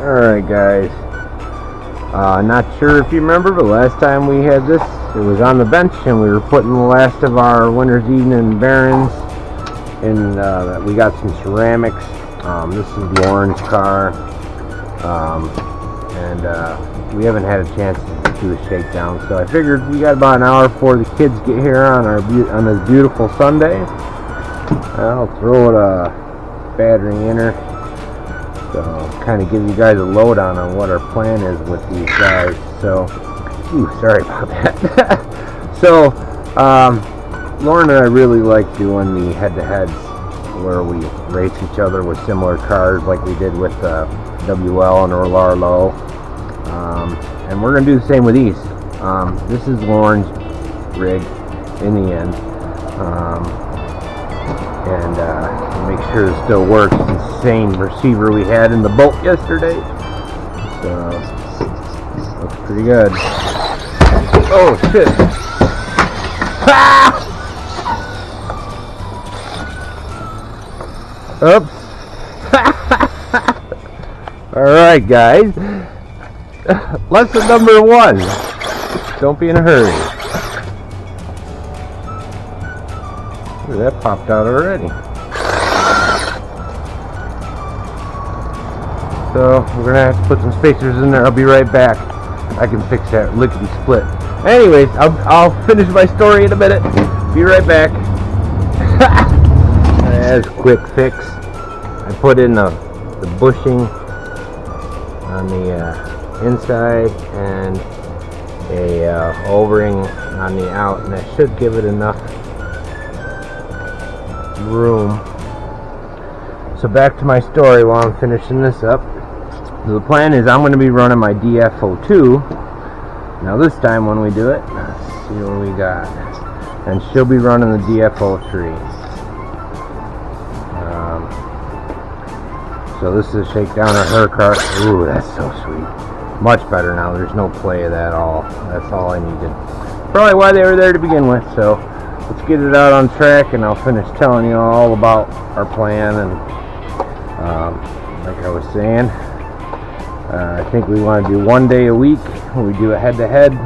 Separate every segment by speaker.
Speaker 1: Alright guys, not sure if you remember, but last time we had this, it was on the bench and we were putting the last of our winter's evening bearings, and we got some ceramics. This is Lauren's car, and we haven't had a chance to do a shakedown, so I figured we got about an hour before the kids get here on this beautiful Sunday. I'll throw a battery in her. So, kind of give you guys a lowdown on what our plan is with these guys. So, sorry about that. So, Lauren and I really like doing the head-to-heads where we race each other with similar cars like we did with WL and Orlar. And we're going to do the same with these. This is Lauren's rig in the end. And make sure it still works. It's the same receiver we had in the boat yesterday. So, looks pretty good. Oh, shit. Ah! Oops. Alright, guys. Lesson number 1. Don't be in a hurry. Ooh, that popped out already. So we're gonna have to put some spacers in there. I'll be right back. I can fix that lickety split. Anyways, I'll finish my story in a minute. Be right back. That's a quick fix. I put in the bushing on the inside and a O-ring on the out, and that should give it enough room. So back to my story while I'm finishing this up. So the plan is I'm going to be running my DF-02. Now this time when we do it, let's see what we got. And she'll be running the DF-03. So this is a shakedown of her car. Ooh, that's so sweet. Much better now. There's no play of that at all. That's all I needed. Probably why they were there to begin with. So let's get it out on track, and I'll finish telling you all about our plan. And like I was saying, I think we want to do 1 day a week when we do a head-to-head.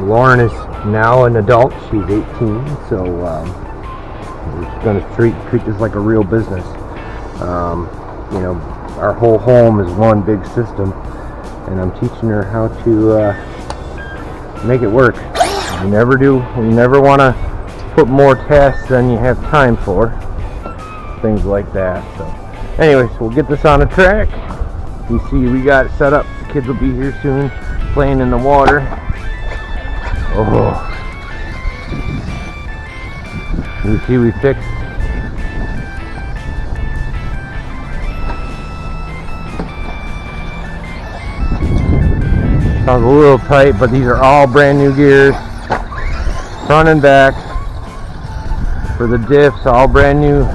Speaker 1: Lauren is now an adult. She's 18, so we're just going to treat this like a real business. You know, our whole home is one big system, and I'm teaching her how to make it work. You never want to put more tasks than you have time for. Things like that. So, anyways, we'll get this on a track. You see, we got it set up. The kids will be here soon, playing in the water. Oh, you see, we fixed. Sounds a little tight, but these are all brand new gears, front and back. For the diffs, all brand new.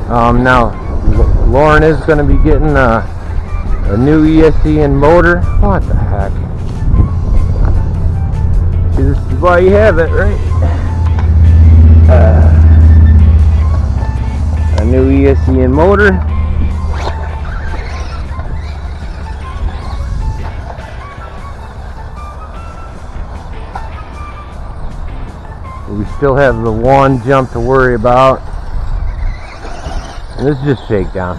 Speaker 1: Now Lauren is going to be getting a new ESC motor. What the heck? See, this is why you have it, right? A new ESC motor. We still have the one jump to worry about. And this is just shakedown.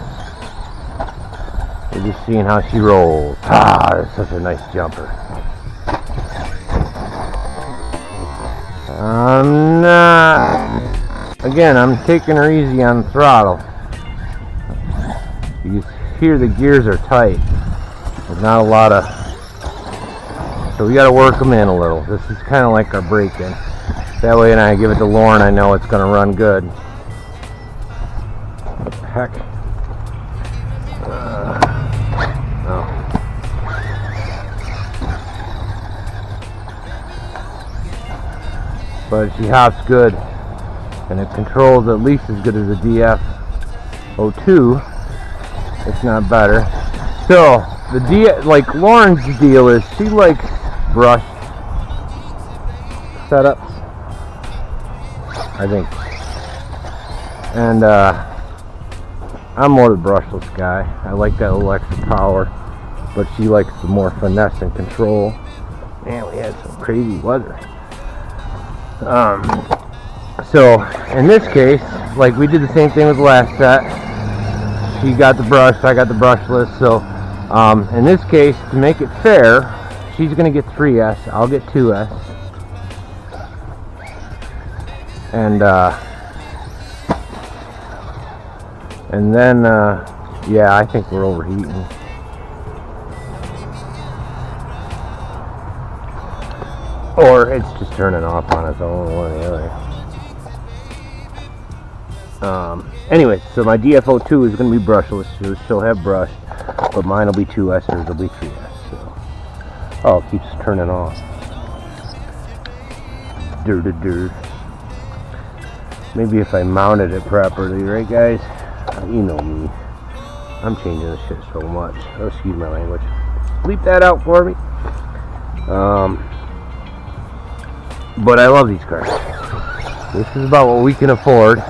Speaker 1: We're just seeing how she rolls. Ah, that's such a nice jumper. Again, I'm taking her easy on the throttle. You hear the gears are tight. There's not a lot of... So we got to work them in a little. This is kind of like our break-in. That way when I give it to Lauren, I know it's going to run good. What the heck? Oh. But she hops good, and it controls at least as good as the DF-02, if not better. So like Lauren's deal is she likes brushed setups, I think, and I'm more the brushless guy. I like that little extra power, but she likes the more finesse and control. Man, we had some crazy weather. So in this case, like we did the same thing with the last set. She got the brush, I got the brushless. So in this case, to make it fair, she's gonna get 3S, I'll get 2S. And then yeah, I think we're overheating. Or it's just turning off on its own, one or the other. Anyway, so my DF-02 is going to be brushless. She'll have brush, but mine will be 2S, hers will be 3S. So. Oh, it keeps turning off. Maybe if I mounted it properly, right guys? You know me. I'm changing this shit so much. Oh, excuse my language. Bleep that out for me. But I love these cars. This is about what we can afford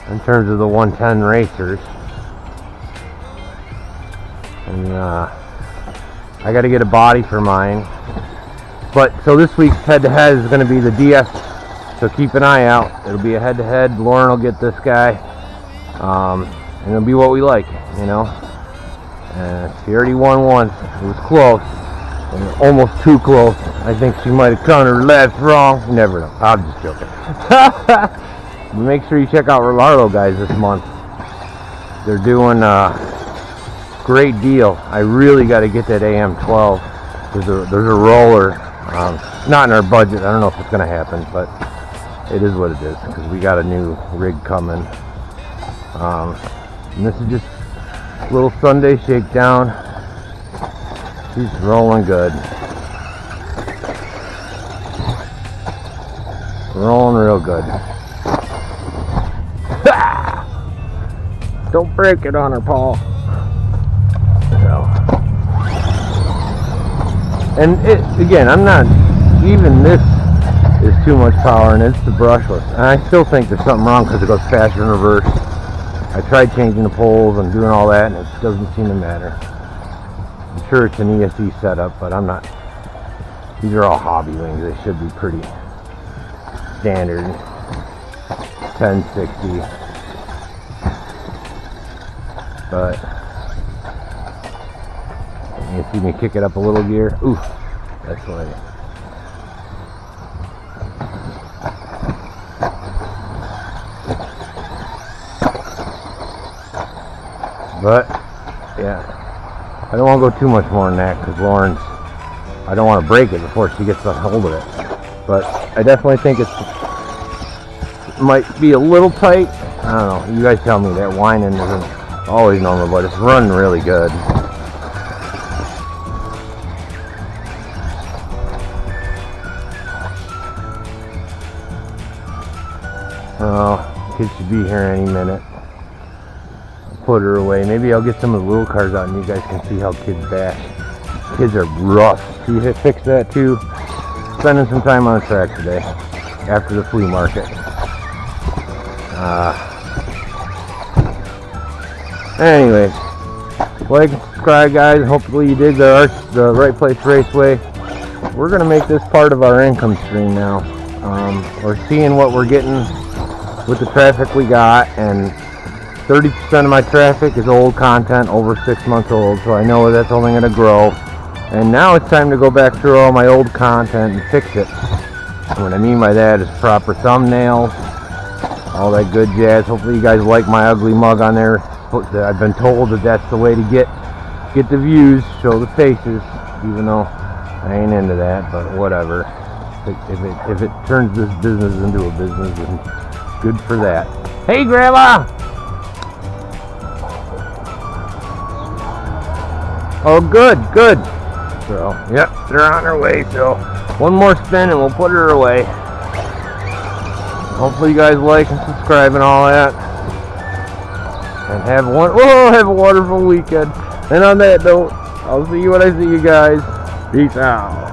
Speaker 1: in terms of the 110 racers. And I got to get a body for mine. But so this week's head-to-head is going to be the DF. So keep an eye out. It'll be a head-to-head. Lauren will get this guy, and it'll be what we like, you know. She already won once. It was close. Almost too close. I think she might have counted her left wrong. You never know. I'm just joking. Make sure you check out Rolando guys this month. They're doing a great deal. I really got to get that AM12. There's a roller. Not in our budget. I don't know if it's going to happen, but it is what it is because we got a new rig coming. And this is just a little Sunday shakedown. She's rolling good. Rolling real good. Don't break it on her, Paul. So. And again, I'm not, even this is too much power and it's the brushless. And I still think there's something wrong because it goes faster in reverse. I tried changing the poles and doing all that and it doesn't seem to matter. I'm sure it's an ESC setup, but I'm not. These are all hobby wings. They should be pretty standard. 1060. But you see me kick it up a little gear. Ooh, that's what But yeah. I don't want to go too much more than that because Lauren's, I don't want to break it before she gets a hold of it. But I definitely think it might be a little tight. I don't know. You guys tell me. That whining isn't always normal, but it's running really good. Oh, kids should be here any minute. Put her away. Maybe I'll get some of the little cars out and you guys can see how kids bash. Kids are rough. See, they fixed that too. Spending some time on the track today after the flea market. Anyways, like and subscribe, guys. Hopefully you dig the REIT Place Raceway. We're gonna make this part of our income stream now. We're seeing what we're getting with the traffic we got, and 30% of my traffic is old content, over 6 months old, so I know that's only going to grow. And now it's time to go back through all my old content and fix it. And what I mean by that is proper thumbnails, all that good jazz. Hopefully you guys like my ugly mug on there. I've been told that that's the way to get the views, show the faces, even though I ain't into that, but whatever. If it turns this business into a business, then good for that. Hey, Grandma! Oh, good. So, yep, they're on their way. So, one more spin and we'll put her away. Hopefully you guys like and subscribe and all that. And have a wonderful weekend. And on that note, I'll see you when I see you guys. Peace out.